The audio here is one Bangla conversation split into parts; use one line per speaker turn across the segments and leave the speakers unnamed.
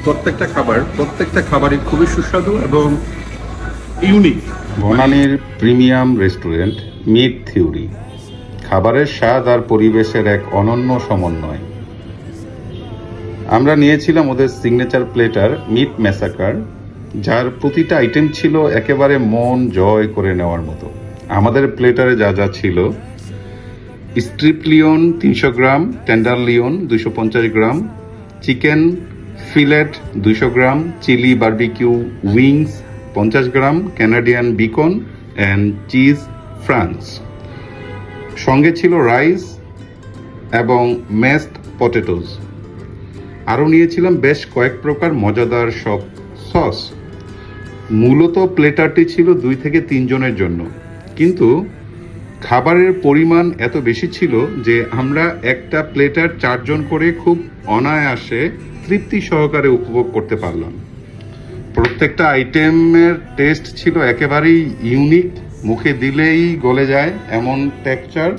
প্রত্যেকটা খাবারই খুবই সুস্বাদু এবং ইউনিক।
বনানীর প্রিমিয়াম রেস্টুরেন্ট মিট থিওরি, খাবারের স্বাদ আর পরিবেশের এক অনন্য সমন্বয়। আমরা নিয়েছিলাম ওদের সিগনেচার প্লেটার মিট ম্যাসাকার, যার প্রতিটা আইটেম ছিল একেবারে মন জয় করে নেওয়ার মতো। আমাদের প্লেটারে যা যা ছিল: স্ট্রিপ লিওন 300 গ্রাম, টেন্ডার লিওন 250 গ্রাম, চিকেন ফিলেট 200 গ্রাম, চিলি বারবিকিউ উইংস 50 গ্রাম, ক্যানাডিয়ান বিকন অ্যান্ড চিজ ফ্রান্স। সঙ্গে ছিল রাইস এবং ম্যাশড পটেটোজ। আরও নিয়েছিলাম বেশ কয়েক প্রকার মজাদার সব সস। মূলত প্লেটারটি ছিল 2 থেকে 3 জনের জন্য, কিন্তু খাবারের পরিমাণ এত বেশি ছিল যে আমরা একটা প্লেটার 4 জন করে খুব অনায়াসে তৃপ্তি সহকারে উপভোগ করতে পারলাম। প্রত্যেকটা আইটেমের টেস্ট ছিল একেবারেই ইউনিক, মুখে দিলেই গলে যায় এমন টেক্সচার।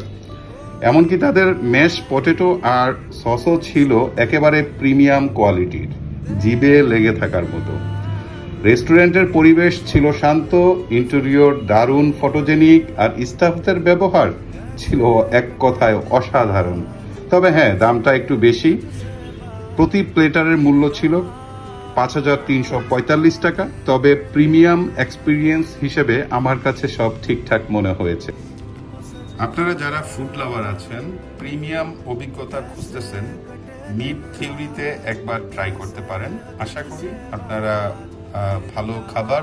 এমনকি তাদের ম্যাশ পটেটো আর সসও ছিল একেবারে প্রিমিয়াম কোয়ালিটির, জিভে লেগে থাকার মতো। রেস্টুরেন্টের পরিবেশ ছিল শান্ত, ইন্টেরিয়র দারুণ ফটোজেনিক, আর স্টাফদের ব্যবহার ছিল এক কথায় অসাধারণ। তবে হ্যাঁ, দামটা একটু বেশি। প্রতি প্লেটারের মূল্য ছিল 5,345 টাকা। তবে প্রিমিয়াম এক্সপিরিয়েন্স হিসেবে আমার কাছে সব ঠিকঠাক মনে হয়েছে। আপনারা যারা ফুড লাভার আছেন, প্রিমিয়াম অভিজ্ঞতা খুঁজতেছেন, মিট থিওরিতে একবার ট্রাই করতে পারেন। আশা করি আপনারা ভালো খাবার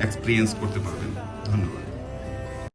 এক্সপিরিয়েন্স করতে পারবেন।